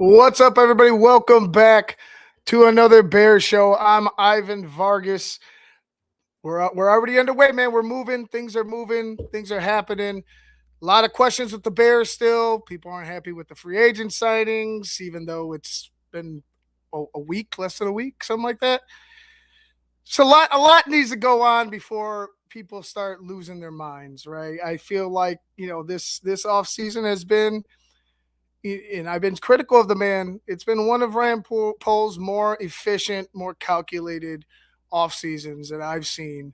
What's up, everybody? Welcome back to another Bears show. I'm Ivan Vargas. We're already underway, man. We're moving. Things are moving. Things are happening. A lot of questions with the Bears still. People aren't happy with the free agent signings, even though it's been a week, less than a week, something like that. So a lot needs to go on before people start losing their minds, right? I feel like this off season has been, and I've been critical of the man. It's been one of Ryan Pohl's more efficient, more calculated off seasons that I've seen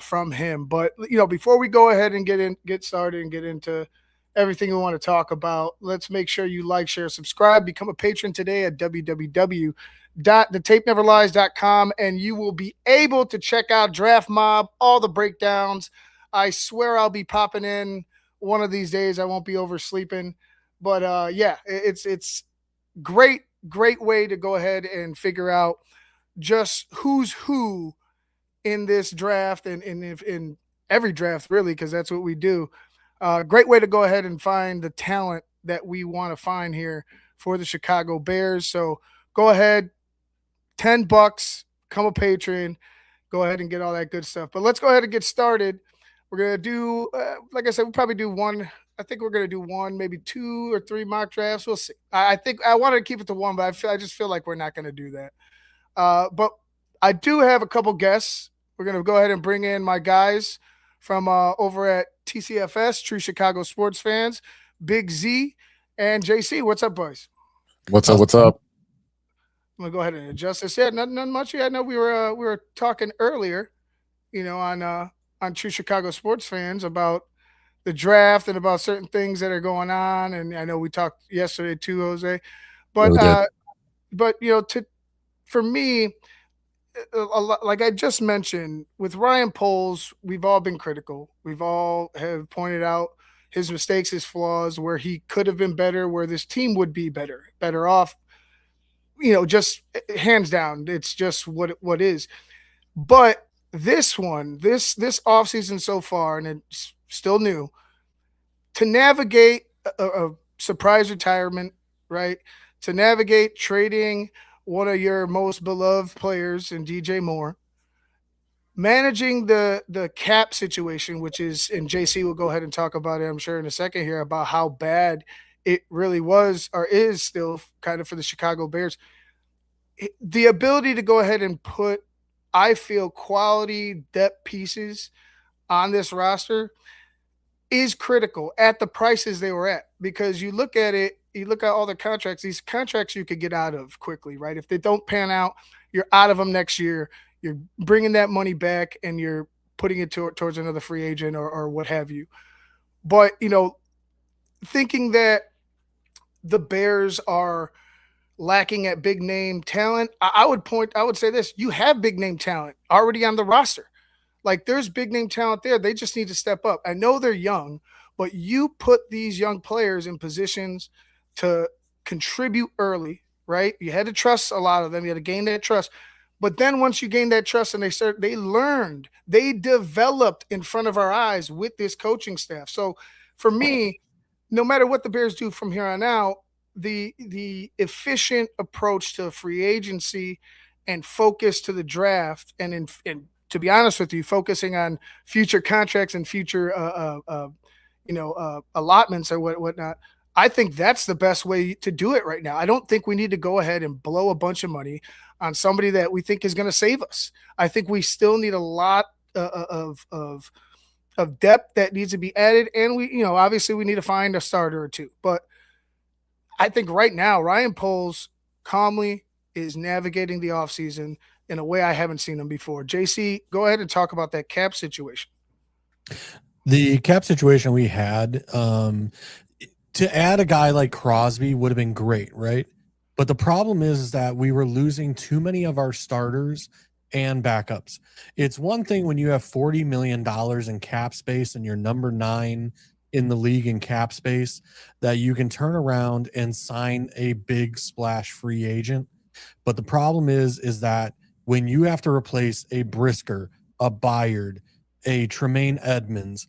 from him. But before we go ahead and get started and get into everything we want to talk about, let's make sure you like, share, subscribe, become a patron today at www.thetapeneverlies.com, and you will be able to check out Draft Mob, all the breakdowns. I swear I'll be popping in one of these days. I won't be oversleeping. But yeah, it's great way to go ahead and figure out just who's who in this draft and in every draft really, because that's what we do. Great way to go ahead and find the talent that we want to find here for the Chicago Bears. So go ahead, $10, become a patron, go ahead and get all that good stuff. But let's go ahead and get started. We're gonna do, like I said, we'll probably do one. I think we're gonna do one, maybe 2 or 3 mock drafts. We'll see. I think I wanted to keep it to one, but I just feel like we're not gonna do that. But I do have a couple guests. We're gonna go ahead and bring in my guys from over at TCFS, True Chicago Sports Fans, Big Z and JC. What's up, boys? What's up? What's up? I'm gonna go ahead and adjust this. Yeah, nothing much. Yeah, I know we were talking earlier, on True Chicago Sports Fans about the draft and about certain things that are going on. And I know we talked yesterday too, Jose. Yeah, But we did. to for me, like I just mentioned, with Ryan Poles, we've all been critical. We've all have pointed out his mistakes, his flaws, where he could have been better, where this team would be better off. Just hands down, it's just what is. But this one, this offseason so far, and it's still new, to navigate a surprise retirement, right? To navigate trading one of your most beloved players in DJ Moore, managing the cap situation, which is, and JC will go ahead and talk about it, I'm sure, in a second here, about how bad it really was or is still kind of for the Chicago Bears. The ability to go ahead and put, I feel, quality depth pieces on this roster is critical at the prices they were at, because you look at it, you look at all the contracts, these contracts you could get out of quickly, right? If they don't pan out, you're out of them next year. You're bringing that money back and you're putting it towards another free agent or what have you. But, thinking that the Bears are lacking at big name talent, I would say this: you have big name talent already on the roster. Like, there's big name talent there. They just need to step up. I know they're young, but you put these young players in positions to contribute early, right? You had to trust a lot of them. You had to gain that trust. But then once you gain that trust and they learned, they developed in front of our eyes with this coaching staff. So for me, no matter what the Bears do from here on out, the efficient approach to free agency and focus to the draft, and to be honest with you, focusing on future contracts and future allotments or whatnot. I think that's the best way to do it right now. I don't think we need to go ahead and blow a bunch of money on somebody that we think is going to save us. I think we still need a lot of depth that needs to be added, and obviously we need to find a starter or two. But I think right now Ryan Poles calmly is navigating the offseason in a way I haven't seen him before. JC, go ahead and talk about that cap situation. The cap situation we had, to add a guy like Crosby would have been great, right? But the problem is that we were losing too many of our starters and backups. It's one thing when you have $40 million in cap space and you're number 9 in the league in cap space, that you can turn around and sign a big splash free agent. But the problem is that when you have to replace a Brisker, a Byard, a Tremaine Edmonds,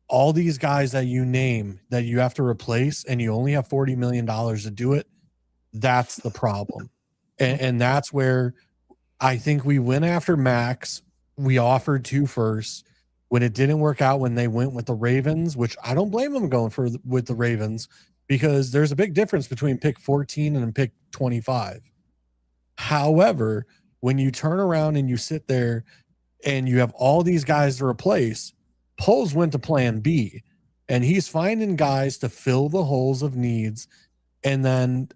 all these guys that you name that you have to replace, and you only have $40 million to do it, That's the problem. And that's where I think we went after Max. We offered 2 firsts. When it didn't work out, when they went with the Ravens, which I don't blame them going with the Ravens, because there's a big difference between pick 14 and pick 25. However, when you turn around and you sit there and you have all these guys to replace, Poles went to plan B, and he's finding guys to fill the holes of needs. And then,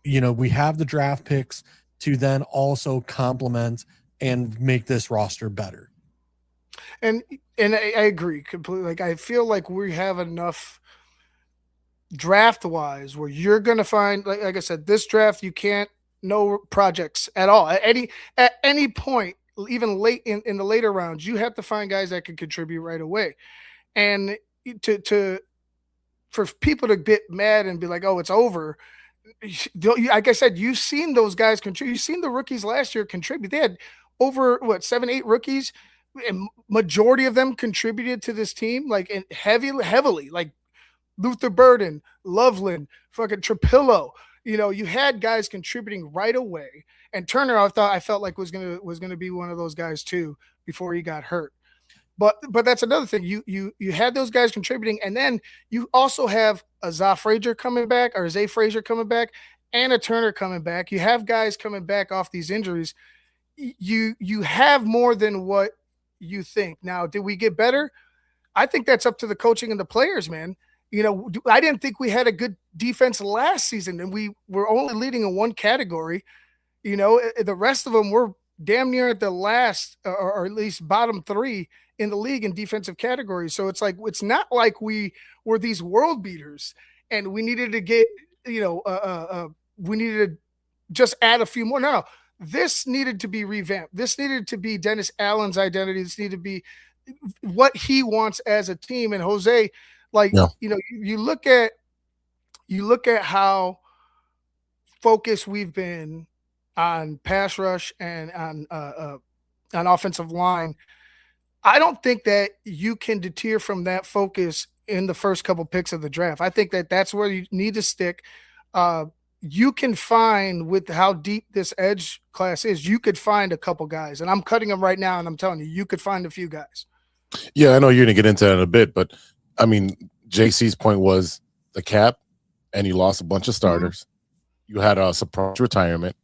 we have the draft picks to then also complement and make this roster better. And I agree completely. Like, I feel like we have enough draft wise where you're going to find, like I said, this draft, you can't, no projects at all at any point, even late in the later rounds, you have to find guys that can contribute right away. And to for people to get mad and be like, oh, it's over. Like I said, you've seen those guys contribute. You've seen the rookies last year contribute. They had over 7, 8 rookies, and majority of them contributed to this team, like heavily, like Luther Burden, Loveland, fucking Trapillo. You had guys contributing right away. And Turner, I felt like was gonna be one of those guys too before he got hurt. But that's another thing. You had those guys contributing, and then you also have a Frazier coming back, or Zay Frazier coming back, and a Turner coming back. You have guys coming back off these injuries. You have more than what you think. Now, did we get better? I think that's up to the coaching and the players, man. I didn't think we had a good defense last season, and we were only leading in one category. The rest of them were damn near at the last, or at least bottom 3 in the league in defensive categories. So it's like, it's not like we were these world beaters and we needed to get, we needed to just add a few more. No, this needed to be revamped. This needed to be Dennis Allen's identity. This needed to be what he wants as a team. And Jose, you look at how focused we've been on pass rush and on offensive line. I don't think that you can deter from that focus in the first couple picks of the draft. I think that that's where you need to stick. You can find, with how deep this edge class is, you could find a couple guys, and I'm cutting them right now, and I'm telling you, you could find a few guys. Yeah, I know you're going to get into that in a bit, but I mean, JC's point was the cap, and you lost a bunch of starters. Mm-hmm. You had a surprise retirement,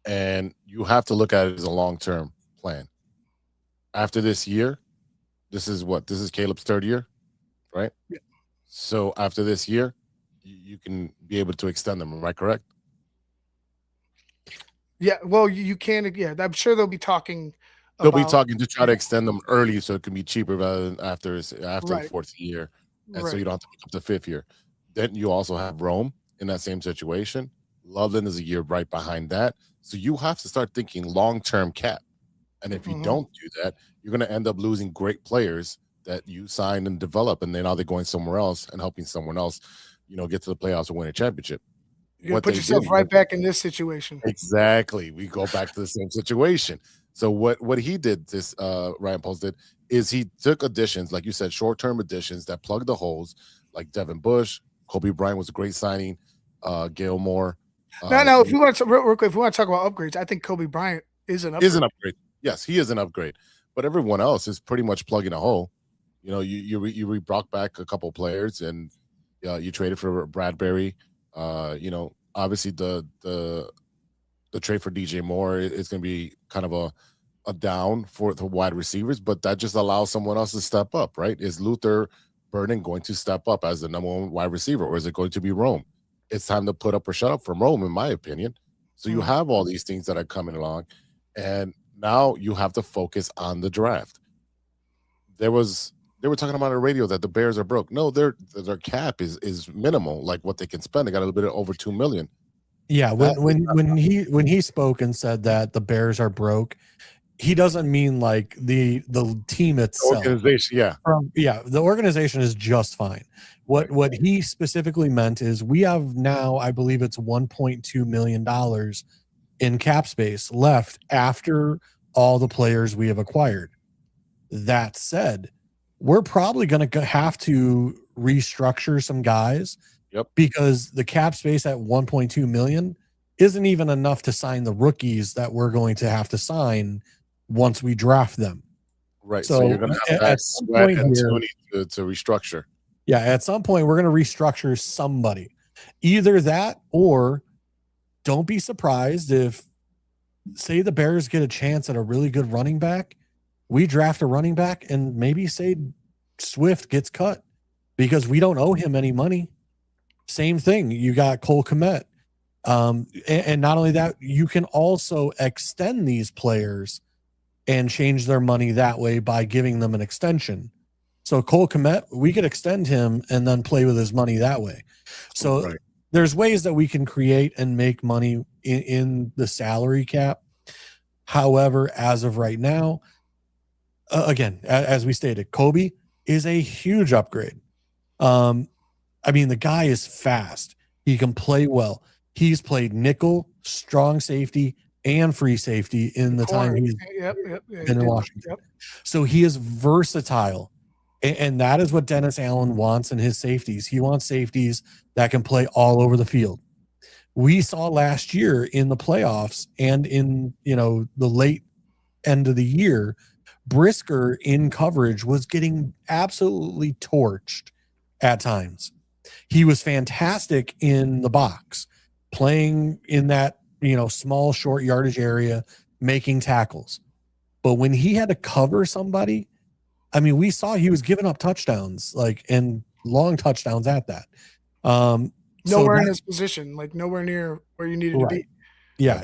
and you have to look at it as a long-term plan. After this year, this is Caleb's 3rd year, right? Yeah. So after this year, you can be able to extend them. Am I correct? Yeah. Well, you can. Yeah, I'm sure they'll be talking. They'll be talking to try to extend them early so it can be cheaper rather than after the 4th year, and so you don't have to pick up the 5th year. Then you also have Rome in that same situation. Loveland is a year right behind that. So you have to start thinking long-term cap. And if you don't do that, you're going to end up losing great players that you signed and develop, and then now they're going somewhere else and helping someone else, get to the playoffs or win a championship. You put yourself right back in this situation. Exactly. We go back to the same situation. So what he did, this Ryan Poles did, is he took additions, like you said, short-term additions that plug the holes, like Devin Bush. Kobe Bryant was a great signing. Gale Moore. No. If we want to real quick, if we want to talk about upgrades, I think Kobe Bryant is an upgrade. Yes, he is an upgrade, but everyone else is pretty much plugging a hole. You brought back a couple players, and you traded for Bradbury. Obviously the trade for DJ Moore is going to be kind of a down for the wide receivers, but that just allows someone else to step up, right? Is Luther Burden going to step up as the number 1 wide receiver, or is it going to be Rome? It's time to put up or shut up from Rome, in my opinion. So you have all these things that are coming along, and now you have to focus on the draft. They were talking about on the radio that the Bears are broke. No, their cap is minimal, like what they can spend. They got a little bit over $2 million. Yeah, when he spoke and said that the Bears are broke, he doesn't mean like the team itself. The organization, yeah. The organization is just fine. What he specifically meant is we have now, I believe it's $1.2 million in cap space left after all the players we have acquired. That said, we're probably going to have to restructure some guys Yep. Because the cap space at 1.2 million isn't even enough to sign the rookies that we're going to have to sign once we draft them. Right. So you're going to have that sweat and Tony to restructure. Yeah. At some point, we're going to restructure somebody. Either that, or don't be surprised if, say, the Bears get a chance at a really good running back. We draft a running back and maybe say Swift gets cut because we don't owe him any money. Same thing. You got Cole Kmet. And not only that, you can also extend these players and change their money that way by giving them an extension. So Cole Kmet, we could extend him and then play with his money that way. So there's ways that we can create and make money in the salary cap. However, as of right now, again, as we stated, Kobe is a huge upgrade. I mean, the guy is fast. He can play well. He's played nickel, strong safety, and free safety in the time he's been in Washington. Yep. So he is versatile. And that is what Dennis Allen wants in his safeties. He wants safeties that can play all over the field. We saw last year in the playoffs and in, the late end of the year, Brisker in coverage was getting absolutely torched at times. He was fantastic in the box, playing in that, small, short yardage area, making tackles. But when he had to cover somebody, I mean, we saw he was giving up touchdowns, and long touchdowns at that. Nowhere in his position, nowhere near where you needed to be. Yeah.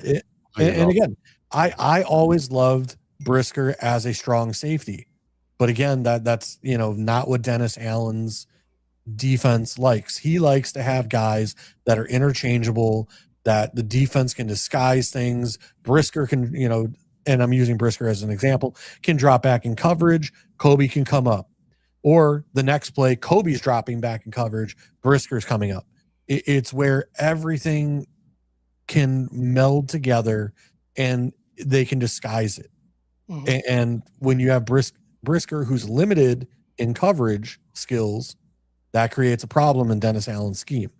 And again, I always loved Brisker as a strong safety. But again, that's, not what Dennis Allen's defense likes. He likes to have guys that are interchangeable, that the defense can disguise things. Brisker can, and I'm using Brisker as an example, can drop back in coverage. Kobe can come up. Or the next play, Kobe's dropping back in coverage. Brisker's coming up. It's where everything can meld together and they can disguise it. Mm-hmm. And when you have Brisker, who's limited in coverage skills, that creates a problem in Dennis Allen's scheme.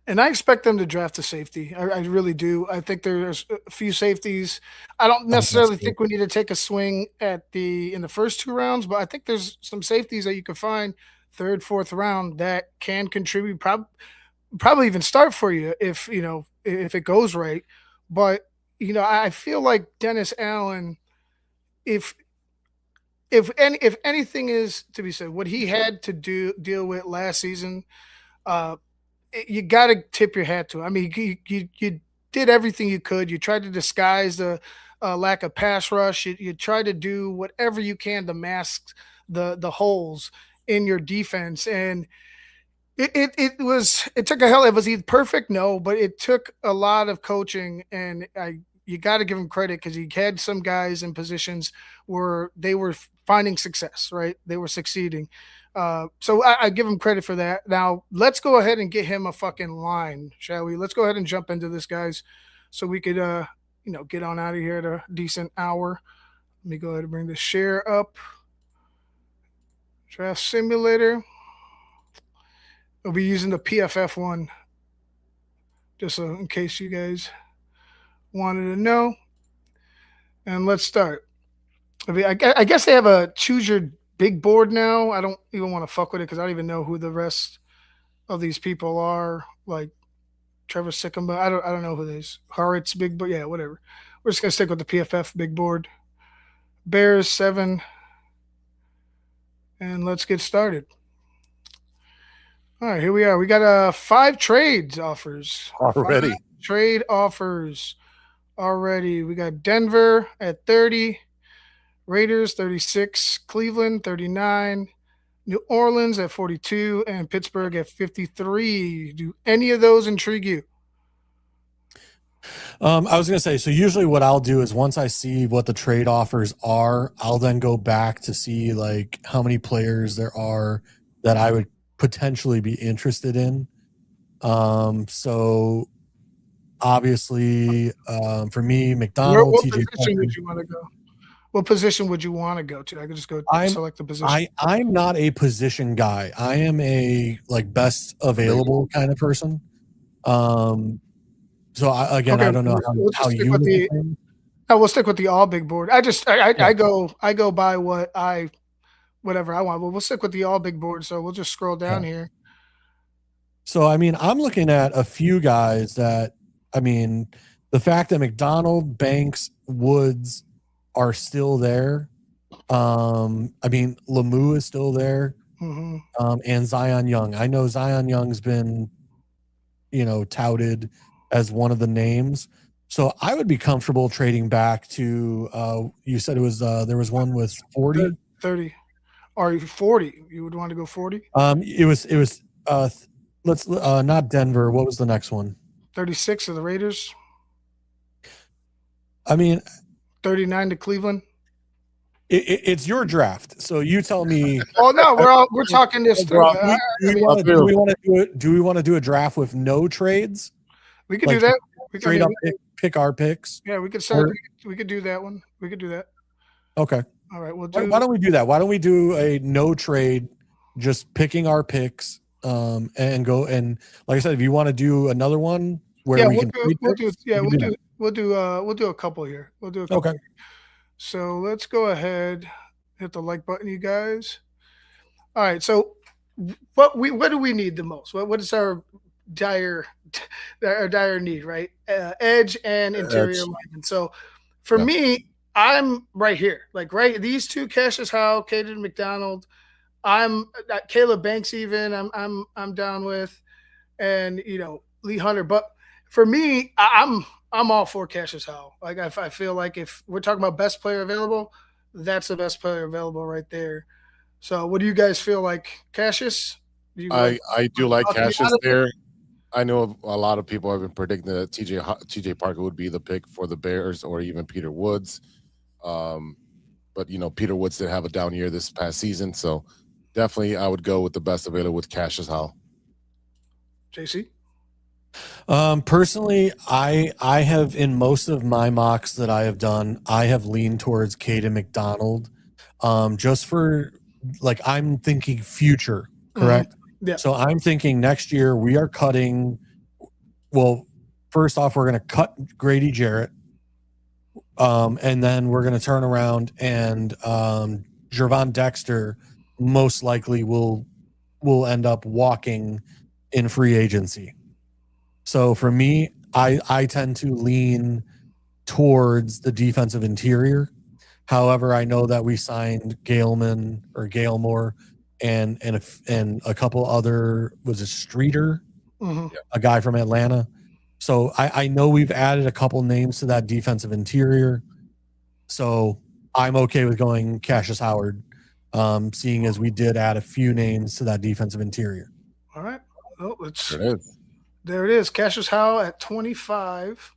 And I expect them to draft a safety. I really do. I think there's a few safeties. I don't necessarily think we need to take a swing in the first 2 rounds, but I think there's some safeties that you can find 3rd, 4th round that can contribute, probably even start for you if it goes right. But I feel like Dennis Allen, if anything is to be said, what he had to deal with last season, you got to tip your hat to him. I mean, you did everything you could. You tried to disguise the lack of pass rush. You tried to do whatever you can to mask the holes in your defense, and it took a hell. Was he perfect? No, but it took a lot of coaching, and you got to give him credit because he had some guys in positions where they were finding success, right? They were succeeding. So I give him credit for that. Now, let's go ahead and get him a fucking line, shall we? Let's go ahead and jump into this, guys, so we could, get on out of here at a decent hour. Let me go ahead and bring the share up. Draft Simulator. We'll be using the PFF one, just so in case you guys wanted to know. And let's start. I guess they have a choose your big board now. I don't even want to fuck with it because I don't even know who the rest of these people are. Like Trevor Sycamore. I don't know who this. Hart's big board. Yeah, whatever. We're just gonna stick with the PFF big board. Bears 7. And let's get started. All right, here we are. We got 5 trade offers already. 5 trade offers already. We got Denver at 30, Raiders 36, Cleveland 39, New Orleans at 42, and Pittsburgh at 53. Do any of those intrigue you? I was going to say, so usually what I'll do is once I see what the trade offers are, I'll then go back to see how many players there are that I would potentially be interested in. So obviously for me, McDonald, What TJ position would you want to go? What position would you want to go to? I could just go select the position. I'm not a position guy. I am a like best available kind of person. So I don't know how you look at things. No, we'll stick with the all big board. I go by whatever I want, but we'll stick with the all big board. So we'll just scroll down here. So I mean, I'm looking at a few guys that, I mean, the fact that McDonald, Banks, Woods are still there. I mean, Lemieux is still there. And Zion Young. I know Zion Young's been, touted as one of the names. So I would be comfortable trading back to, you said it was, there was one with 40? 30. Or 40. You would want to go 40? It was, let's, not Denver. What was the next one? 36 of the Raiders. I mean, 39 to Cleveland. It's your draft, so you tell me. Oh no, we're talking this through. Do we want to do a draft with no trades? We could do that. We straight up pick our picks. Yeah, we could start. We could do that one. We could do that. Okay. All right. Why don't we do that? Why don't we do a no trade, just picking our picks, and go, and like I said, if you want to do another one where we'll do a couple here. We'll do a couple. Okay. So let's go ahead, hit the like button, you guys. All right. So what do we need the most? What is our dire need, right? Edge and interior lineman. So for me, I'm right here, these two, Cassius Howell, Caden McDonald. I'm Caleb Banks even. I'm down with, and Lee Hunter. But for me, I'm all for Cassius Howell. I feel like if we're talking about best player available, that's the best player available right there. So what do you guys feel like, Cassius? I do like Cassius there. I know a lot of people have been predicting that TJ Parker would be the pick for the Bears, or even Peter Woods. But Peter Woods did have a down year this past season, so definitely I would go with the best available with Cassius Howell. JC? Personally, I have, in most of my mocks that I have done, I have leaned towards Caden McDonald. Just for I'm thinking future, correct? Yeah. So I'm thinking next year we are cutting. Well, first off, we're going to cut Grady Jarrett. And then we're going to turn around and Gervon Dexter most likely will end up walking in free agency. So for me, I tend to lean towards the defensive interior. However, I know that we signed Galemore and a couple other, was it Streeter, a guy from Atlanta. So I know we've added a couple names to that defensive interior. So I'm okay with going Cassius Howard, seeing as we did add a few names to that defensive interior. All right. Oh, there it is. Cassius Howell at 25.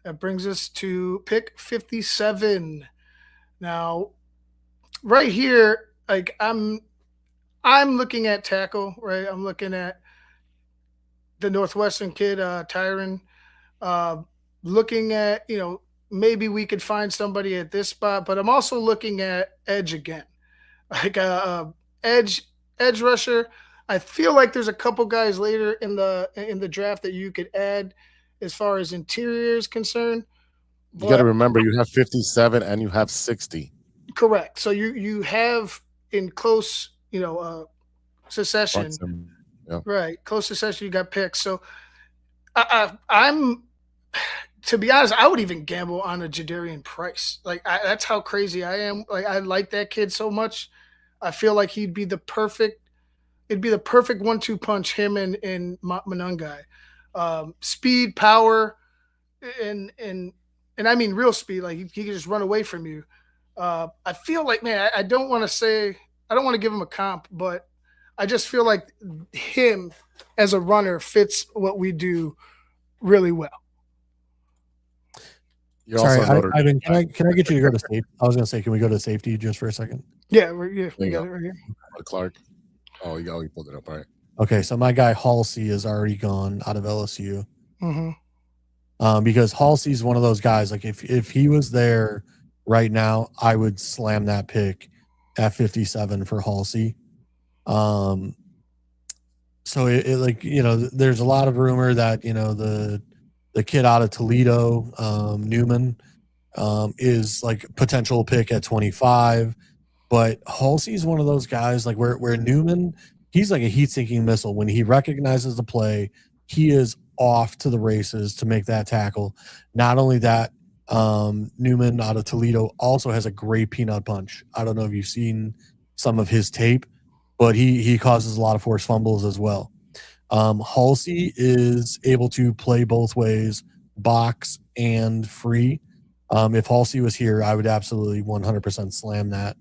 That brings us to pick 57. Now, right here, I'm looking at tackle, right? I'm looking at the Northwestern kid, Tyron. Looking at, maybe we could find somebody at this spot, but I'm also looking at edge again. Edge rusher. I feel like there's a couple guys later in the draft that you could add as far as interior is concerned. You got to remember, you have 57 and you have 60. Correct. So you have in close, succession. Yeah. Right. Close succession, you got picks. So I'm, to be honest, I would even gamble on a Jadarian Price. That's how crazy I am. I like that kid so much. I feel like it'd be the perfect 1-2 punch, him and Monangai. Speed, power, and I mean real speed. He can just run away from you. I feel like, man, I don't want to give him a comp, but I just feel like him as a runner fits what we do really well. Sorry, Ivan, can I get you to go to safety? I was going to say, can we go to safety just for a second? Yeah, we got it right here. Clark. Oh, you pulled it up, all right. Okay, so my guy Halsey is already gone out of LSU. Mm-hmm. Because Halsey's one of those guys, if he was there, right now, I would slam that pick at 57 for Halsey. So it like, there's a lot of rumor that, the kid out of Toledo, Newman, is like potential pick at 25. But Halsey's one of those guys like where Newman, he's like a heat-seeking missile. When he recognizes the play, he is off to the races to make that tackle. Not only that, Newman out of Toledo also has a great peanut punch. I don't know if you've seen some of his tape, but he causes a lot of forced fumbles as well. Halsey is able to play both ways, box and free. If Halsey was here, I would absolutely 100% slam that.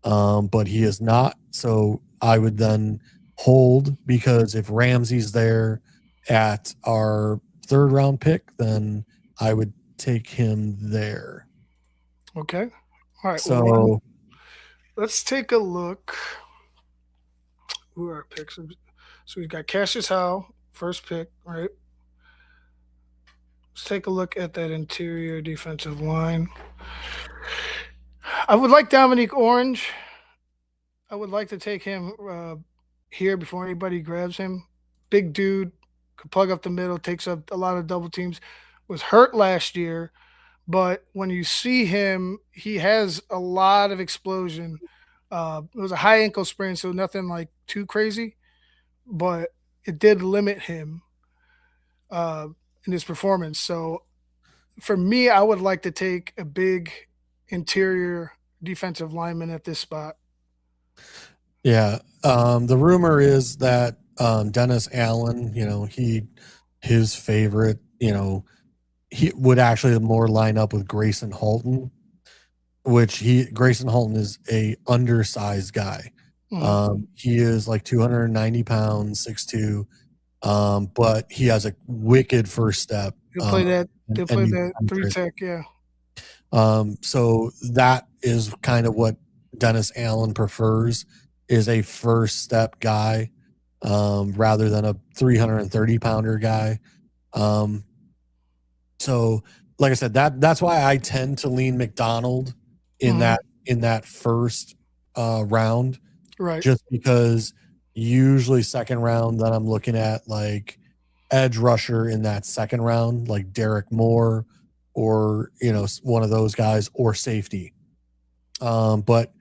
But he is not. So I would then hold, because if Ramsey's there at our 3rd round pick, then I would take him there. Okay. All right. So well, let's take a look. Who are our picks? So we've got Cassius Howe, first pick, right? Let's take a look at that interior defensive line. I would like Dominique Orange. I would like to take him here before anybody grabs him. Big dude, could plug up the middle, takes up a lot of double teams. Was hurt last year, but when you see him, he has a lot of explosion. It was a high ankle sprain, so nothing like too crazy, but it did limit him in his performance. So for me, I would like to take a big interior defensive lineman at this spot. yeah, the rumor is that Dennis Allen, his favorite, he would actually more line up with Grayson Halton, which Grayson Halton is a undersized guy. He is like 290 pounds, 6'2", but he has a wicked first step. He'll play that 3 tech, yeah. So that is kind of what Dennis Allen prefers, is a first step guy, rather than a 330 pounder guy. So like I said, that's why I tend to lean McDonald in that first round, right? Just because usually second round, then I'm looking at like edge rusher in that second round, like Derek Moore, or one of those guys, or safety. But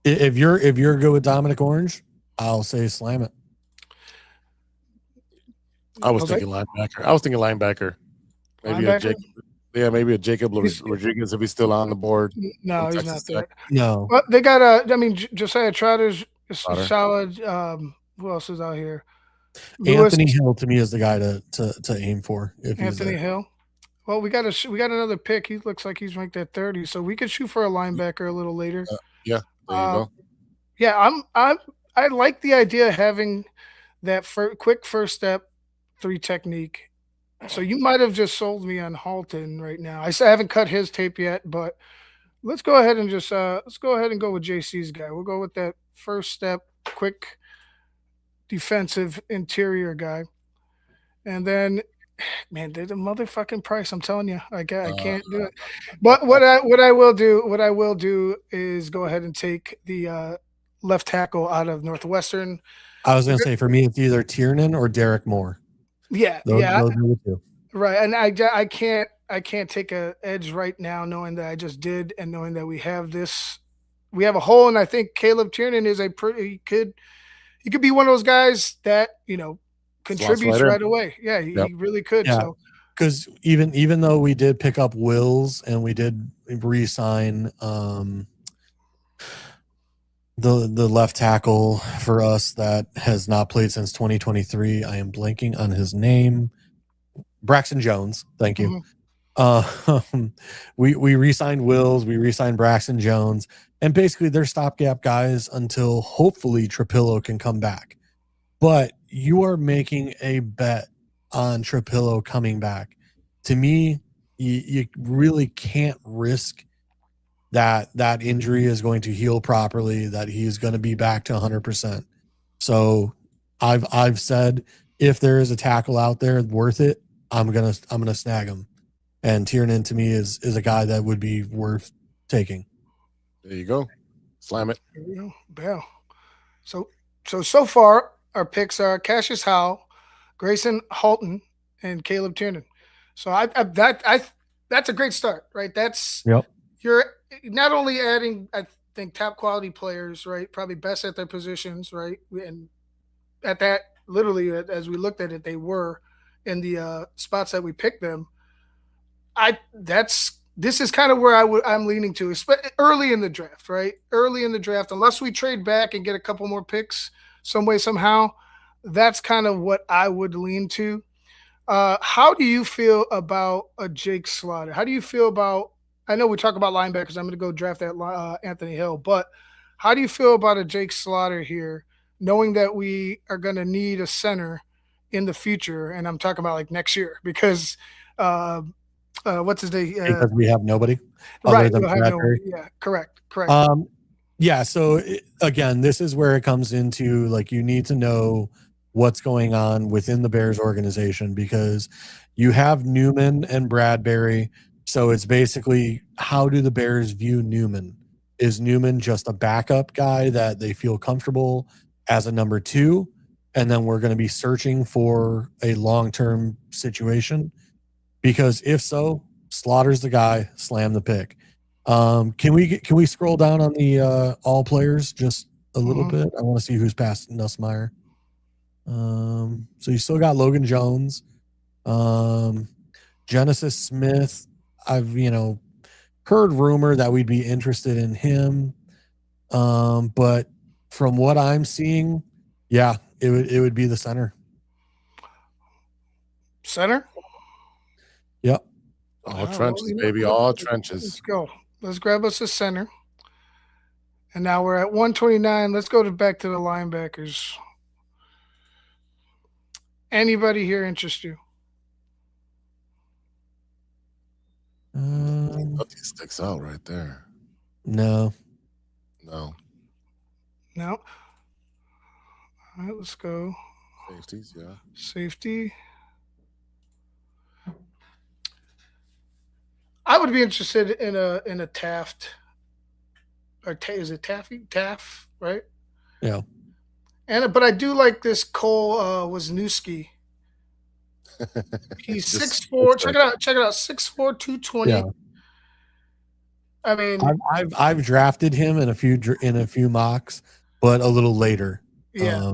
if you're good with Dominic Orange, I'll say slam it. I was thinking linebacker. Maybe a Jacob Rodriguez if he's still on the board. No, he's not there. No, but they got Josiah Trotter's solid. Who else is out here? Anthony Hill to me is the guy to aim for. If Anthony Hill. Well, we got another pick. He looks like he's ranked at 30, so we could shoot for a linebacker a little later. Yeah, there you go. Yeah, I like the idea of having that quick first step 3 technique. So you might have just sold me on Halton right now. I haven't cut his tape yet, but let's go ahead and go with JC's guy. We'll go with that first step, quick defensive interior guy, and then, man, they're the motherfucking price. I'm telling you, I can't do it. But what I will do is go ahead and take the left tackle out of Northwestern. I was going to say, for me, it's either Tiernan or Derek Moore. Yeah, those are the two. Right, and I can't take a edge right now, knowing that I just did, and knowing that we have a hole, and I think Caleb Tiernan is he could be one of those guys that contributes right away. Yeah, he really could. Yeah. So, because even though we did pick up Wills and we did re-sign the left tackle for us that has not played since 2023, I am blanking on his name. Braxton Jones. Thank you. We re-signed Wills, we re-signed Braxton Jones, and basically they're stopgap guys until hopefully Trapillo can come back. But you are making a bet on Trapillo coming back. To me, you really can't risk that injury is going to heal properly, that he's going to be back to 100%. So I've said, if there is a tackle out there worth it, I'm gonna snag him. And Tiernan to me is a guy that would be worth taking. There you go. Slam it. Here we go. Bam. So far, our picks are Cassius Howell, Grayson Halton, and Caleb Tiernan. So that's a great start, right? Yep. You're not only adding, I think, top quality players, right? Probably best at their positions, right? And at that, literally, as we looked at it, they were in the spots that we picked them. This is kind of where I'm leaning to, early in the draft, right? Early in the draft, unless we trade back and get a couple more picks some way somehow, that's kind of what I would lean to. How do you feel about a Jake Slaughter? How do you feel about? I know we talk about linebackers. I'm going to go draft that Anthony Hill, but how do you feel about a Jake Slaughter here, knowing that we are going to need a center in the future? And I'm talking about like next year because. What's his name? Because we have nobody Right. other than Bradbury. Yeah, correct. Yeah. So again, this is where it comes into like you need to know what's going on within the Bears organization because you have Newman and Bradbury. So it's basically how do the Bears view Newman? Is Newman just a backup guy that they feel comfortable as a number 2? And then we're going to be searching for a long-term situation. Because if so, Slaughter's the guy. Slam the pick. Can we scroll down on the all players just a little bit? I want to see who's past Nussmeier. So you still got Logan Jones, Genesis Smith. I've heard rumor that we'd be interested in him, but from what I'm seeing, yeah, it would be the center. Center. Yep. All trenches, baby. All trenches. Let's go. Let's grab us a center. And now we're at 129. Let's go back to the linebackers. Anybody here interest you? Nothing sticks out right there. No. All right, let's go. Safeties, yeah. Safety. I would be interested in a Taft, or is it Taffy? Taff, right? Yeah. But I do like this Cole Wisniewski. He's 6'4". Check it out. 6'4", 220. Yeah. I mean, I've drafted him in a few mocks, but a little later. Yeah.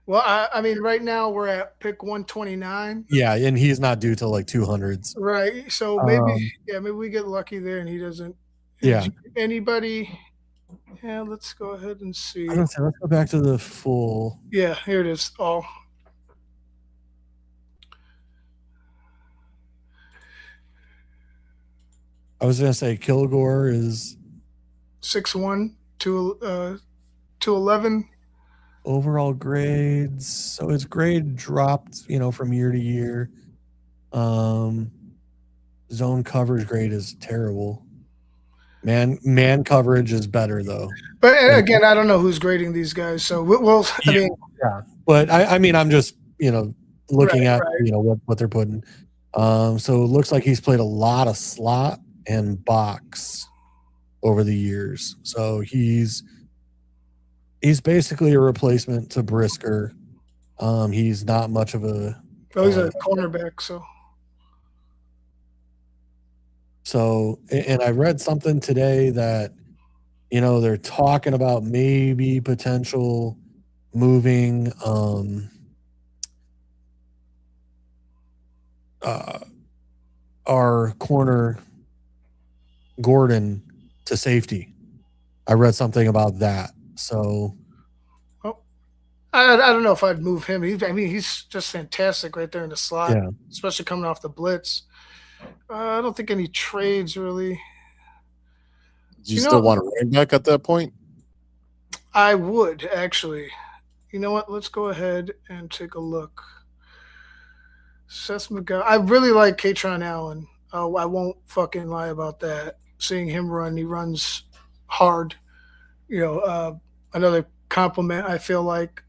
Well, I mean, right now we're at pick 129. Yeah, and he's not due till like 200s. Right. So maybe we get lucky there, and he doesn't. Yeah. Anybody? Yeah. Let's go ahead and see. Let's go back to the full. Yeah. Here it is. All. I was gonna say Kilgore is 6'1", 211. Overall grades, so his grade dropped, from year to year. Zone coverage grade is terrible. Man coverage is better though. But again, I don't know who's grading these guys, so we'll. But I mean, I'm just looking at what they're putting. So it looks like he's played a lot of slot and box over the years. So he's basically a replacement to Brisker. He's not much of a. He's a cornerback, so. So, and I read something today that, they're talking about maybe potential moving our corner Gordon to safety. I read something about that. So, I don't know if I'd move him. He's just fantastic right there in the slot, especially coming off the blitz. I don't think any trades really. Do you still want a running back at that point? I would actually. You know what? Let's go ahead and take a look. Seth McGowan. I really like Katron Allen. I won't fucking lie about that. Seeing him run, he runs hard. Another compliment. I feel like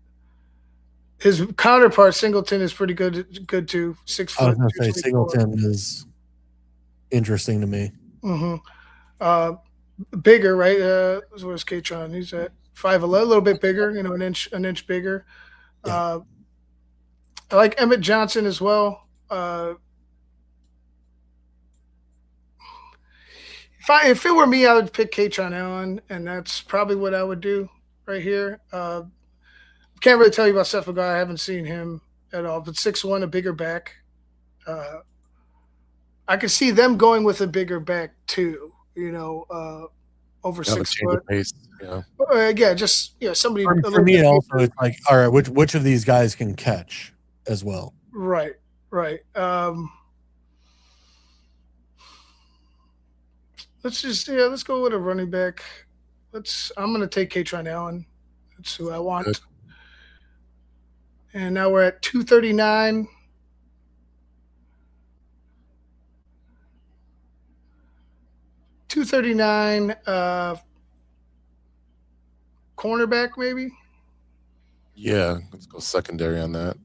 his counterpart Singleton is pretty good too. 6 foot. I was gonna say Singleton is interesting to me. Mm-hmm. Bigger, right? Where's Katron? He's at 5'11", a little bit bigger, an inch bigger. Yeah. I like Emmett Johnson as well. If it were me, I would pick Katron Allen, and that's probably what I would do right here. Can't really tell you about Sefagar. I haven't seen him at all, but 6'1", a bigger back. I could see them going with a bigger back too. Over 6 foot. Pace. Yeah. Somebody. For me, also, it's like, all right, which of these guys can catch as well? Right. Let's go with a running back. I'm gonna take Katron Allen. That's who I want. Good. And now we're at 239. Cornerback maybe. Yeah, let's go secondary on that.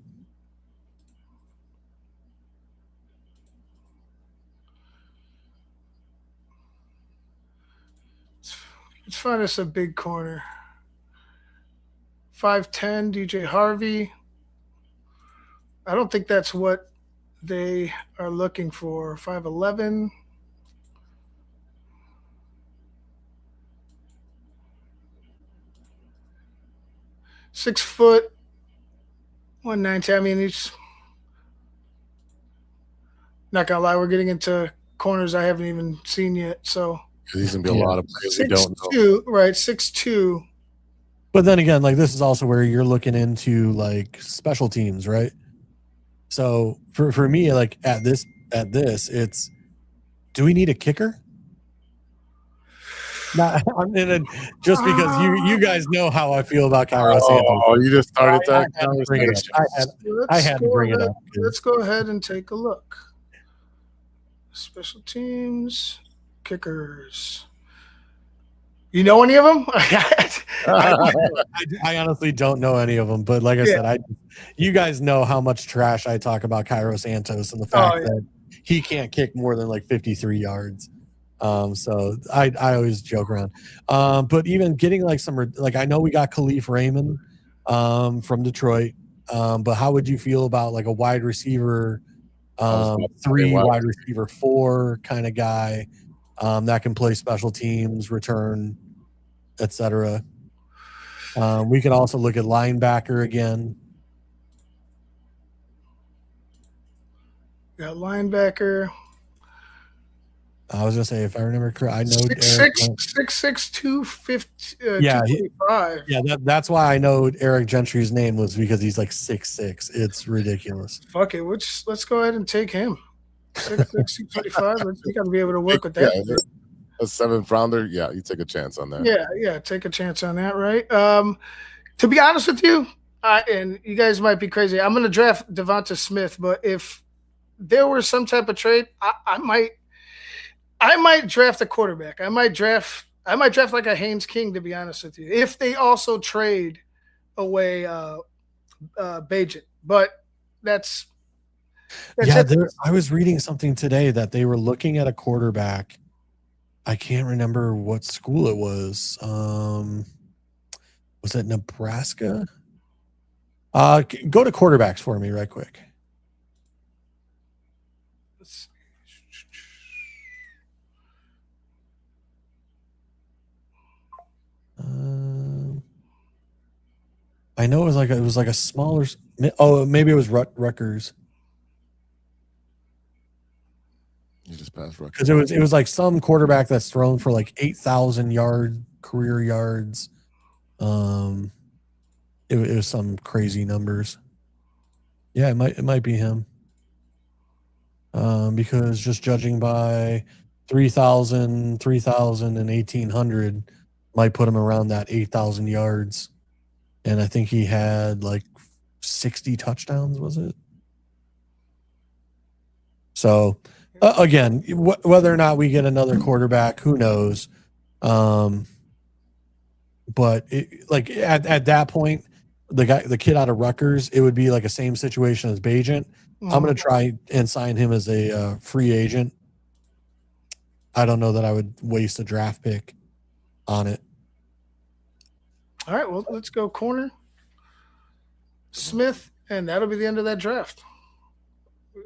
Let's find us a big corner. 5'10", DJ Harvey. I don't think that's what they are looking for. 5'11". Six foot, 190. I mean, he's not gonna lie. We're getting into corners I haven't even seen yet. So he's gonna be a lot of players we don't know. Right, 6'2". But then again, like this is also where you're looking into like special teams, right? So for me, like at this, it's, do we need a kicker? Not, just because you guys know how I feel about Cairo Santos. Oh, you just started that. I had to bring it up. Let's go ahead and take a look. Special teams, kickers. You know any of them? I honestly don't know any of them, but like I said, you guys know how much trash I talk about Cairo Santos and the fact that he can't kick more than like 53 yards. So I always joke around. But even getting like I know we got Khalif Raymond from Detroit. But how would you feel about like a wide receiver, 3 wide receiver 4 kind of guy that can play special teams, return, etc. We can also look at linebacker again. Got linebacker. I was gonna say, if I remember correct, I know 6'6", 255. Yeah, that's why I know Eric Gentry's name was because he's like 6'6". It's ridiculous. Fuck it, let's go ahead and take him. 6'6", 255. We got to be able to work with that. Yeah, a 7th rounder. Yeah, you take a chance on that. Yeah, take a chance on that, right? To be honest with you, and you guys might be crazy, I'm gonna draft Devonta Smith, but if there were some type of trade, I might draft a quarterback. I might draft like a Haynes King, to be honest with you. If they also trade away Bagent, but that's I was reading something today that they were looking at a quarterback. I can't remember what school it was. Was it Nebraska? Go to quarterbacks for me right quick. I know it was like a smaller. Oh, maybe it was Rutgers. You just passed Rutgers because it was like some quarterback that's thrown for like 8,000 career yards. It was some crazy numbers. Yeah, it might be him. Because just judging by 3,000 and 1,800 might put him around that 8,000 yards. And I think he had like 60 touchdowns, was it? So, again, whether or not we get another quarterback, who knows? But at that point, the kid out of Rutgers, it would be like a same situation as Bagent. I'm going to try and sign him as a free agent. I don't know that I would waste a draft pick on it. All right, well, let's go corner. Smith, and that'll be the end of that draft.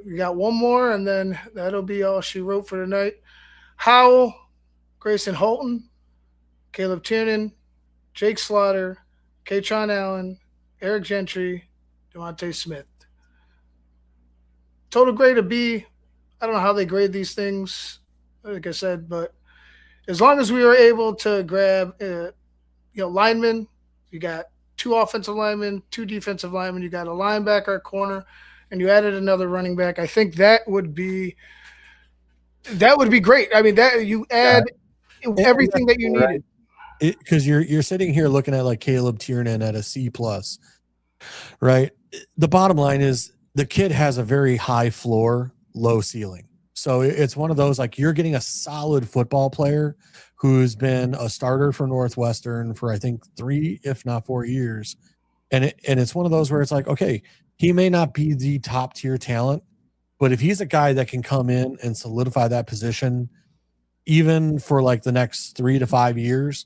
We got one more, and then that'll be all she wrote for tonight. Howell, Grayson Holton, Caleb Tiernan, Jake Slaughter, Katron Allen, Eric Gentry, Devontae Smith. Total grade of B. I don't know how they grade these things, like I said, but as long as we were able to grab, linemen, you got 2 offensive linemen, 2 defensive linemen, you got a linebacker, a corner, and you added another running back. I think that would be great. I mean, that you add everything that you needed. Because you're sitting here looking at like Caleb Tiernan at a C+, right? The bottom line is the kid has a very high floor, low ceiling. So it's one of those, like, you're getting a solid football player who's been a starter for Northwestern for, I think, 3, if not 4 years. And it's one of those where it's like, okay, he may not be the top tier talent, but if he's a guy that can come in and solidify that position, even for like the next 3 to 5 years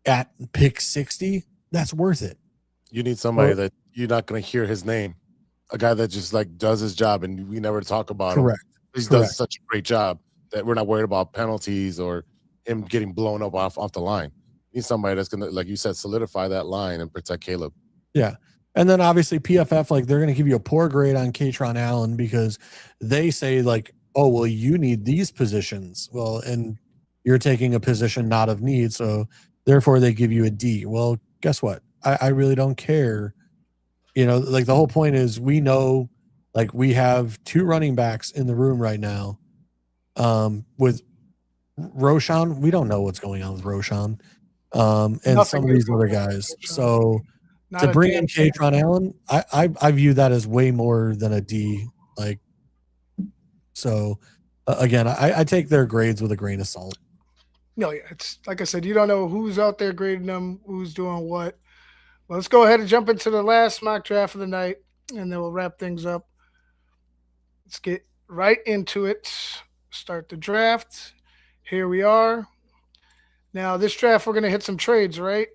at pick 60, that's worth it. You need somebody that you're not going to hear his name, a guy that just like does his job and we never talk about him. He does such a great job that we're not worried about penalties or him getting blown up off the line. You need somebody that's going to, like you said, solidify that line and protect Caleb. Yeah. And then obviously PFF, like, they're going to give you a poor grade on Katron Allen because they say, like, oh, well, you need these positions. Well, and you're taking a position not of need, so therefore they give you a D. Well, guess what? I really don't care. You know, like, the whole point is we know, like, we have 2 running backs in the room right now. With Roshan, we don't know what's going on with Roshan. And some of these other guys. So to bring in Katron Allen, I view that as way more than a D. Like, so again, I take their grades with a grain of salt. No, yeah, it's like I said, you don't know who's out there grading them, who's doing what. Well, let's go ahead and jump into the last mock draft of the night, and then we'll wrap things up. Let's get right into it. Start the draft. Here we are. Now, this draft, we're going to hit some trades, right?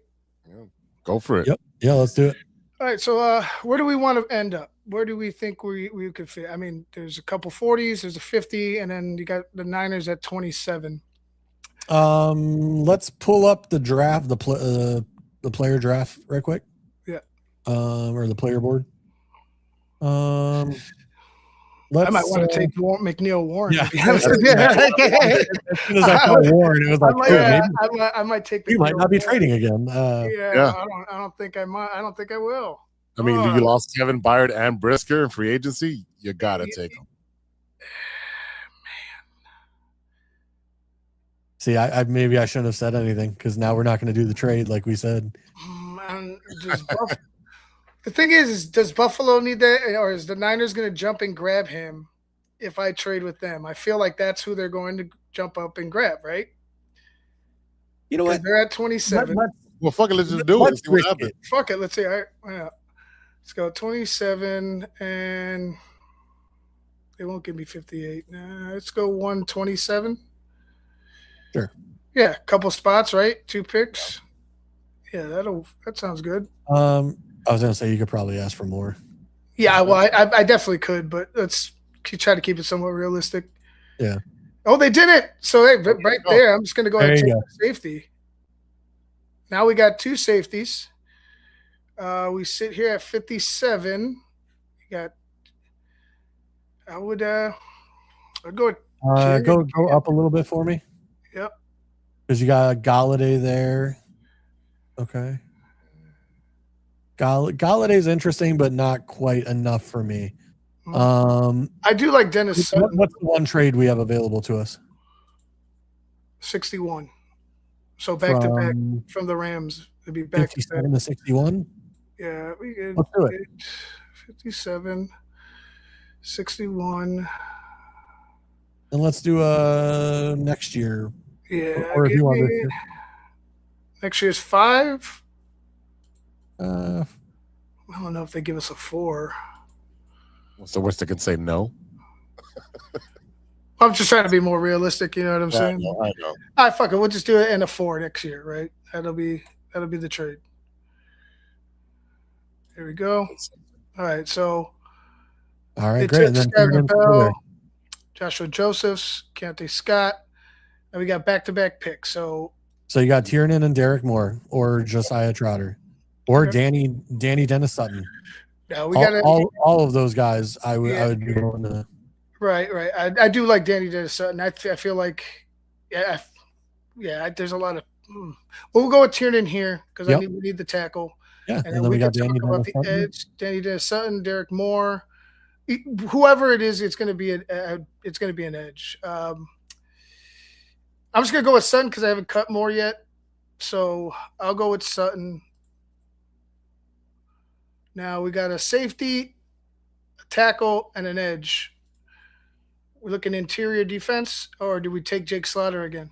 Yeah, go for it. Yep. Yeah, let's do it. All right, so where do we want to end up? Where do we think we could fit? I mean, there's a couple 40s, there's a 50, and then you got the Niners at 27. Let's pull up the draft, the player draft right quick. Yeah. Or the player board. I might want to take McNeil Warren. Yeah. As soon as I saw Warren, it was like, I might take. You might not be trading again. Yeah. I don't think I might. I don't think I will. I mean, you lost Kevin Byard and Brisker in free agency. You gotta take them. See, I maybe I shouldn't have said anything because now we're not going to do the trade like we said. The thing is, does Buffalo need that, or is the Niners going to jump and grab him if I trade with them? I feel like that's who they're going to jump up and grab, right? You know what? They're at 27. Well, fuck it, let's just do it. See what happens. Fuck it, let's see. All right, let's go 27, and they won't give me 58. Let's go 127. Sure. Yeah, a couple spots, right? 2 picks. Yeah, that sounds good. I was gonna say you could probably ask for more. Yeah, well, I definitely could, but let's try to keep it somewhat realistic. Yeah. Oh, they did it. So right there, I'm just gonna go ahead and take the safety. Now we got 2 safeties. We sit here at 57. I'd go. Go up a little bit for me. Yep. Because you got Galladay there. Okay. Galladay's interesting, but not quite enough for me. I do like Dennis Sutton. What's the one trade we have available to us? 61. So back to back from the Rams. It'd be back 57 to 61. Yeah, we could. Let's do it. 57, 61. And let's do next year. Yeah. Or if you want to. Next year's 5. I don't know if they give us a 4. What's the worst they can say? No. I'm just trying to be more realistic. You know what I'm saying? I know. All right, fuck it. We'll just do it in a 4 next year, right? That'll be the trade. Here we go. All right, so All right, they great. took And then Skyler Tiernan Bell, Joshua Josephs, Keontae Scott, and we got back-to-back picks. So you got Tiernan and Derek Moore, or Josiah Trotter, or Danny Dennis Sutton. no, we got all of those guys. I Yeah. would be willing to. right. I do like Danny Dennis Sutton. I feel like, there's a lot of. We'll go with Tiernan here because Yep. we need the tackle. Yeah, And then we got Danny Dennis Sutton. Edge, Danny Dennis Sutton, Derek Moore, whoever it is, it's going to be an edge. I'm just going to go with Sutton because I haven't cut Moore yet, so I'll go with Sutton. Now we got a safety, a tackle, and an edge. We're looking interior defense, or do we take Jake Slaughter again?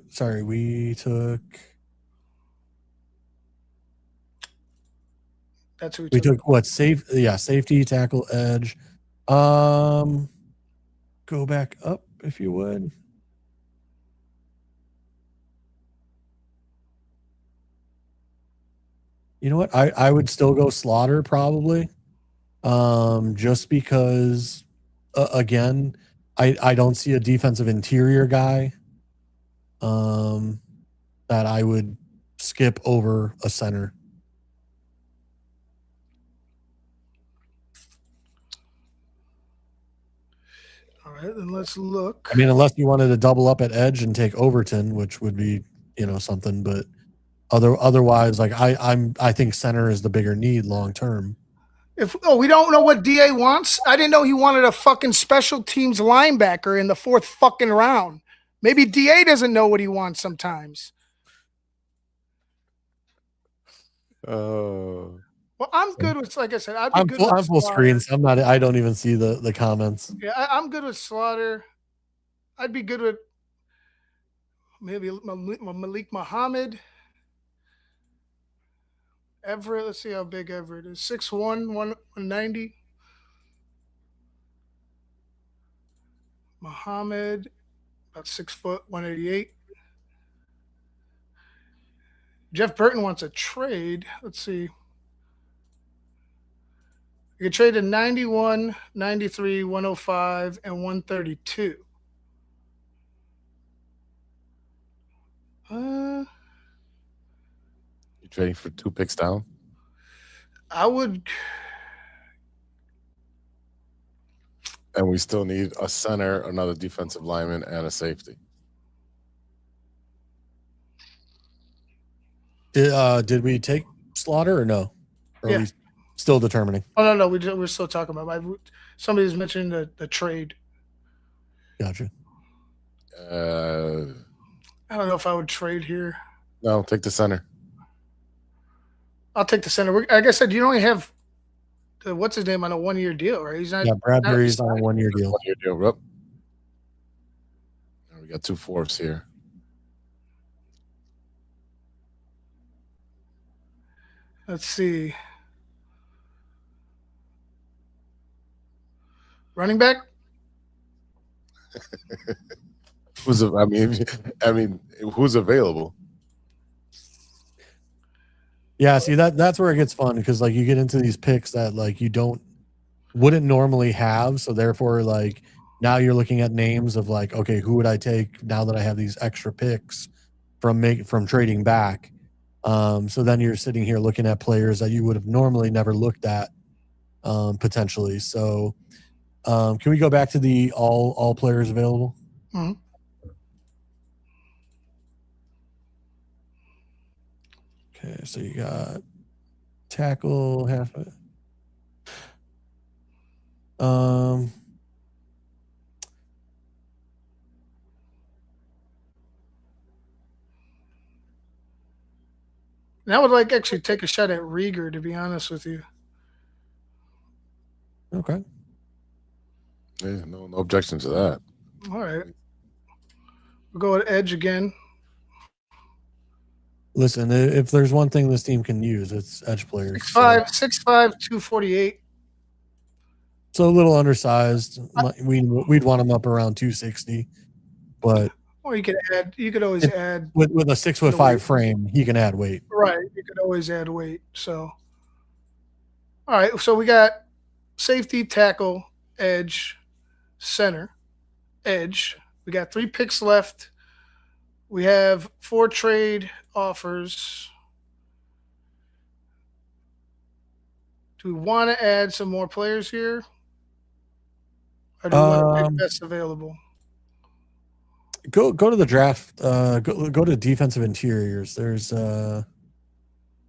Sorry, we took. That's who we took. What safety, tackle, edge. Go back up if you would. You know what? I would still go Slaughter probably. Just because again, I don't see a defensive interior guy that I would skip over a center. All right, then let's look. I mean, unless you wanted to double up at edge and take Overton, which would be, something, but otherwise, like I think center is the bigger need long term. We don't know what DA wants. I didn't know he wanted a fucking special teams linebacker in the 4th fucking round. Maybe DA doesn't know what he wants sometimes. Oh. Well, I'm good with, like I said, I'm full screen, so I don't even see the comments. Yeah, I'm good with Slaughter. I'd be good with maybe Malik Muhammad. Everett, let's see how big Everett is. 6'1", 190. Muhammad, about 6 foot, 188. Jeff Burton wants a trade. Let's see. You can trade a 91, 93, 105, and 132. You trading for 2 picks down? I would. And we still need a center, another defensive lineman, and a safety. Did we take Slaughter or no? Or yeah. Are we still determining? Oh, no. We're still talking about. Somebody's mentioned the trade. Gotcha. I don't know if I would trade here. No, take the center. I'll take the center. Like I said, you only have what's his name on a 1-year deal, right? He's not. Yeah, Bradbury's on a 1-year deal. 1-year deal. Yep. We got 2 fourths here. Let's see. Running back. Who's available? Yeah, see that's where it gets fun because like you get into these picks that like you wouldn't normally have, so therefore like now you're looking at names of like, okay, who would I take now that I have these extra picks from trading back? So then you're sitting here looking at players that you would have normally never looked at potentially. So can we go back to the all players available? Mm-hmm. Okay, so you got tackle half of it. And I would actually take a shot at Rieger, to be honest with you. Okay. Yeah, no objection to that. All right. We'll go with edge again. Listen, if there's one thing this team can use, it's edge players. 6'5", 248. So a little undersized. We'd want him up around 260, but Or you could always add with a 6'5" frame, he can add weight. Right. You could always add weight. So, all right. So we got safety, tackle, edge, center, edge. We got 3 picks left. We have 4 trade offers. Do we want to add some more players here? Or do we want to pick best available? Go to the draft. Go to defensive interiors. There's I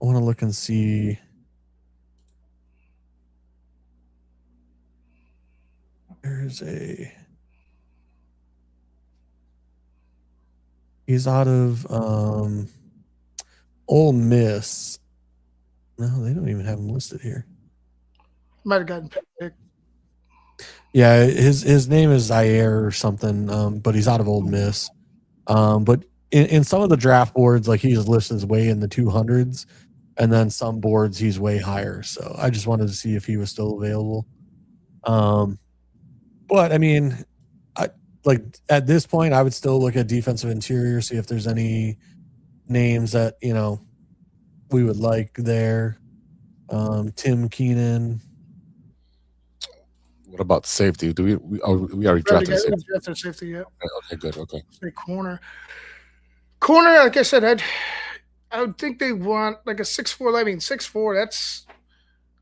want to look and see. There's he's out of Ole Miss. No, they don't even have him listed here. Might have gotten picked. Yeah, his name is Zaire or something, but he's out of Ole Miss. But in some of the draft boards, like he's listed way in the 200s, and then some boards he's way higher. So I just wanted to see if he was still available. But I mean, like at this point, I would still look at defensive interior, see if there's any names that we would like there. Tim Keenan. What about safety? Do we already drafted safety? Safety, yeah. Okay, good. Okay. Corner, like I said, I would think they want like a 6'4". I mean, 6'4".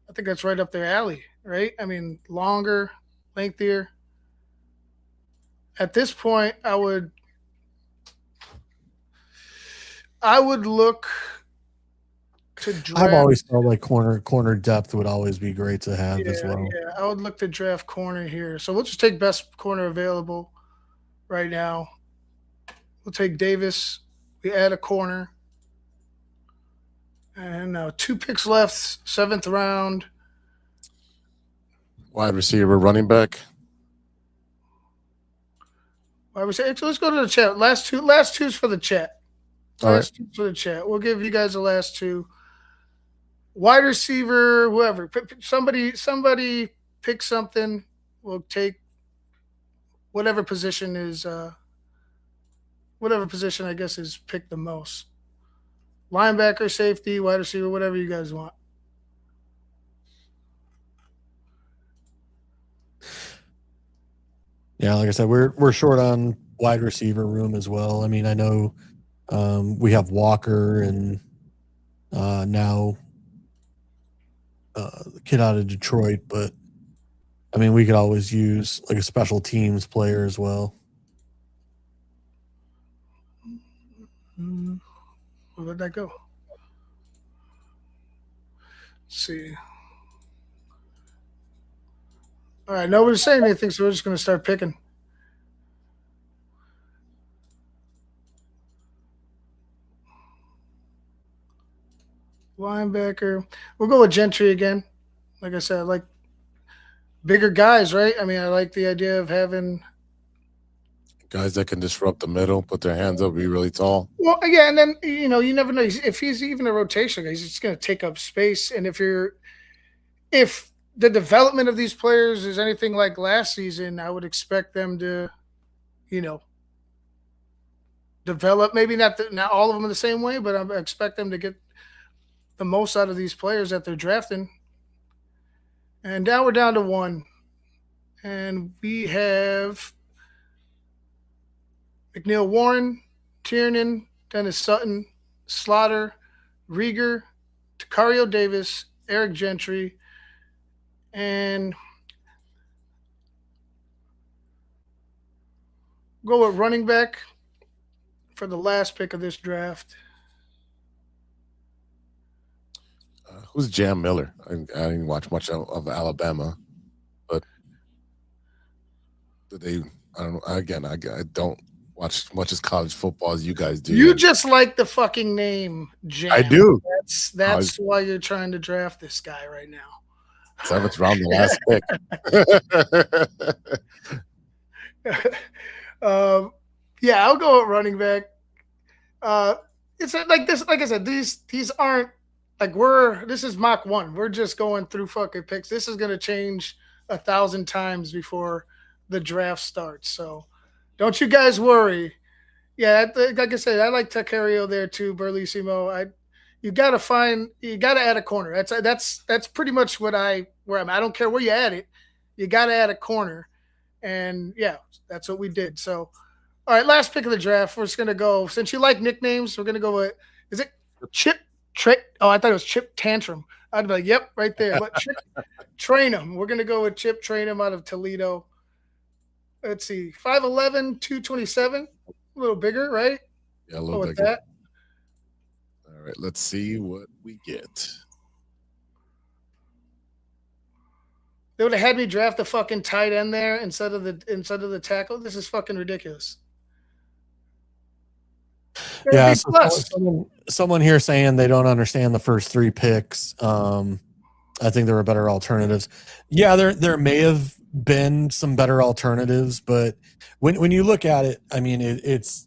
I think that's right up their alley, right? I mean, longer, lengthier. At this point, I would look to draft. I've always felt like corner depth would always be great to have as well. Yeah, I would look to draft corner here. So we'll just take best corner available right now. We'll take Davis. We add a corner. And now 2 picks left, 7th round. Wide receiver, running back. Wide receiver. So let's go to the chat. Last two's for the chat. Last two for the chat. We'll give you guys the last 2. Wide receiver, whoever. Somebody pick something. We'll take whatever position is whatever position I guess is picked the most. Linebacker, safety, wide receiver, whatever you guys want. Yeah, like I said, we're short on wide receiver room as well. I mean, I know we have Walker and now the kid out of Detroit, but I mean, we could always use like a special teams player as well. Where did that go? Let's see. All right, nobody's saying anything, so we're just going to start picking. Linebacker. We'll go with Gentry again. Like I said, I like bigger guys, right? I mean, I like the idea of having guys that can disrupt the middle, put their hands up, be really tall. Well, yeah, and then you never know if he's even a rotation guy. He's just going to take up space, and if the development of these players is anything like last season, I would expect them to, develop. Maybe not all of them in the same way, but I expect them to get the most out of these players that they're drafting. And now we're down to 1. And we have McNeil Warren, Tiernan, Dennis Sutton, Slaughter, Rieger, Takario Davis, Eric Gentry, and go with running back for the last pick of this draft. Who's Jam Miller? I didn't watch much of Alabama, but I don't know. Again, I don't watch much as college football as you guys do. You just like the fucking name Jam. I do. That's why you're trying to draft this guy right now. 7th round, the last pick. Yeah, I'll go with running back. It's like this. Like I said, these aren't like this is Mach 1. We're just going through fucking picks. This is going to change 1,000 times before the draft starts. So don't you guys worry. Yeah, like I said, I like Tacario there too, Berlissimo. You got to add a corner. That's pretty much where I'm. I don't care where you add it, you got to add a corner, and yeah, that's what we did. So, all right, last pick of the draft. We're just gonna go. Since you like nicknames, we're gonna go with. Is it Chip Trick? Oh, I thought it was Chip Tantrum. I'd be like, yep, right there. But Trainum. We're gonna go with Chip Trainum out of Toledo. Let's see, 5'11", 227, a little bigger, right? Yeah, a little bigger. That. All right, let's see what we get. They would have had me draft a fucking tight end there instead of the tackle. This is fucking ridiculous. Yeah, so someone here saying they don't understand the first 3 picks. I think there were better alternatives. Yeah, there may have been some better alternatives, but when you look at it, I mean, it's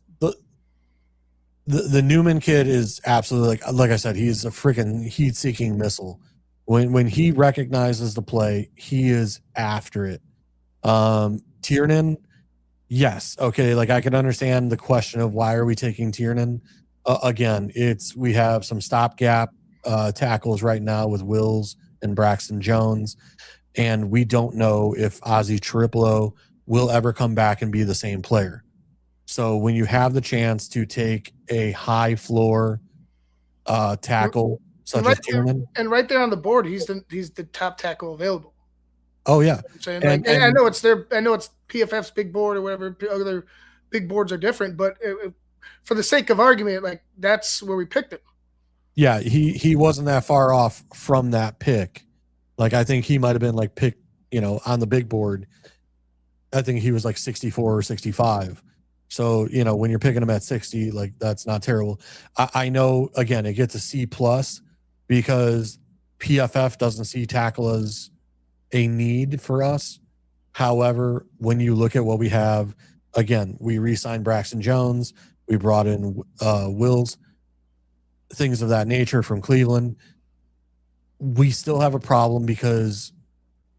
the Newman kid is absolutely like I said, he's a freaking heat-seeking missile. When he recognizes the play, he is after it. Tiernan, yes, okay, like I can understand the question of why are we taking Tiernan. Again, we have some stopgap tackles right now with Wills and Braxton Jones, and we don't know if Ozzy Triplo will ever come back and be the same player. So when you have the chance to take a high floor tackle such as Tiernan, and right there on the board, he's the top tackle available. Oh yeah, and I know it's PFF's big board or whatever. Other big boards are different, but for the sake of argument, like that's where we picked him. Yeah, he wasn't that far off from that pick. Like I think he might have been like picked, on the big board. I think he was like 64 or 65. So, when you're picking him at 60, like that's not terrible. I know, again, it gets a C+ because PFF doesn't see tackle as a need for us. However, when you look at what we have, again, we re-signed Braxton Jones. We brought in Wills, things of that nature from Cleveland. We still have a problem because,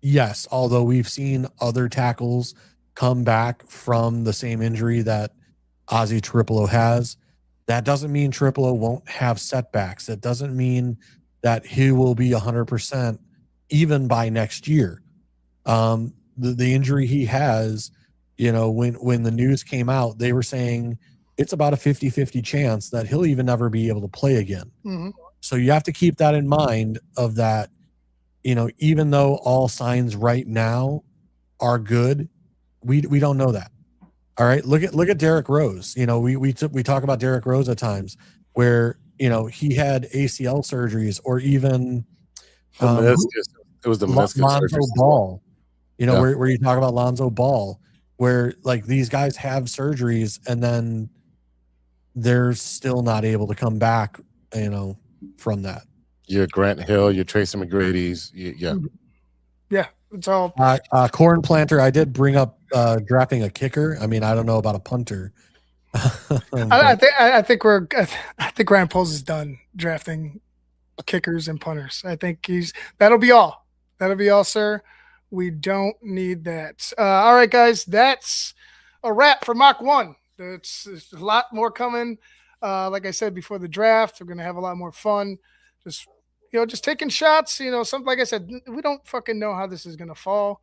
yes, although we've seen other tackles come back from the same injury that Ozzy Triplo has, that doesn't mean Triplo won't have setbacks. That doesn't mean that he will be 100% even by next year. The injury he has, when the news came out, they were saying it's about a 50-50 chance that he'll even never be able to play again. Mm-hmm. So you have to keep that in mind of that, even though all signs right now are good, we don't know that. All right. Look at Derrick Rose. We talk about Derrick Rose at times where, he had ACL surgeries or even it was the meniscus Lonzo Ball, where you talk about Lonzo Ball, where like these guys have surgeries and then they're still not able to come back, from that. You're Grant Hill, you're Tracy McGrady's. Yeah. Yeah. It's all corn planter. I did bring up drafting a kicker. I mean, I don't know about a punter. I think Ryan Poles is done drafting kickers and punters. I think that'll be all. That'll be all, sir. We don't need that. All right, guys, that's a wrap for Mock 1. There's a lot more coming. Like I said before the draft, we're gonna have a lot more fun. Just taking shots. Something like I said, we don't fucking know how this is gonna fall.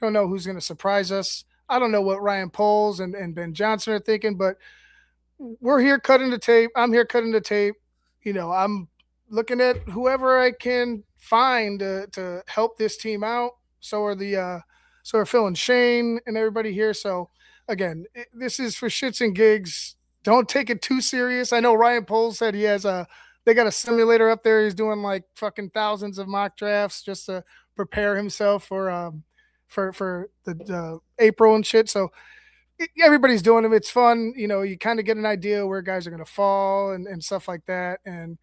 We don't know who's gonna surprise us. I don't know what Ryan Poles and Ben Johnson are thinking, but we're here cutting the tape. I'm here cutting the tape. I'm looking at whoever I can find to help this team out. So are Phil and Shayne and everybody here. So again, this is for shits and gigs. Don't take it too serious. I know Ryan Poles said they got a simulator up there. He's doing like fucking thousands of mock drafts just to prepare himself for the April and shit. So everybody's doing them. It's fun. You kind of get an idea where guys are going to fall and stuff like that. And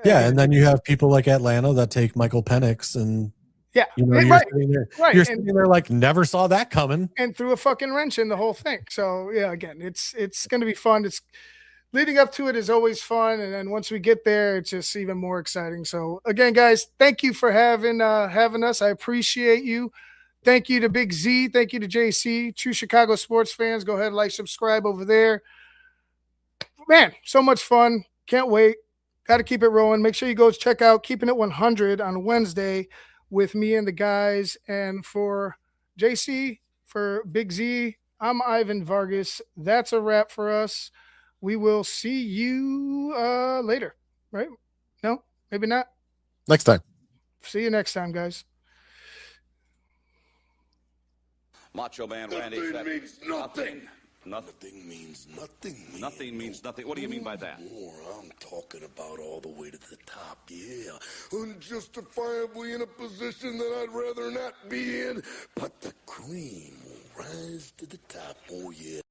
and then you have people like Atlanta that take Michael Penix and you're sitting there like never saw that coming and threw a fucking wrench in the whole thing. So yeah, again, it's going to be fun. It's leading up to it is always fun, and then once we get there, it's just even more exciting. So again, guys, thank you for having us. I appreciate you. Thank you to Big Z. Thank you to JC. True Chicago sports fans, go ahead and like, subscribe over there. Man, so much fun. Can't wait. Got to keep it rolling. Make sure you go check out Keeping It 100 on Wednesday with me and the guys. And for JC, for Big Z, I'm Ivan Vargas. That's a wrap for us. We will see you later, right? No, maybe not. Next time. See you next time, guys. Macho Man Randy. Nothing means nothing. Nothing means nothing. Nothing means nothing. What do you mean by that? More, I'm talking about all the way to the top, yeah. Unjustifiably in a position that I'd rather not be in, but the cream will rise to the top, oh yeah.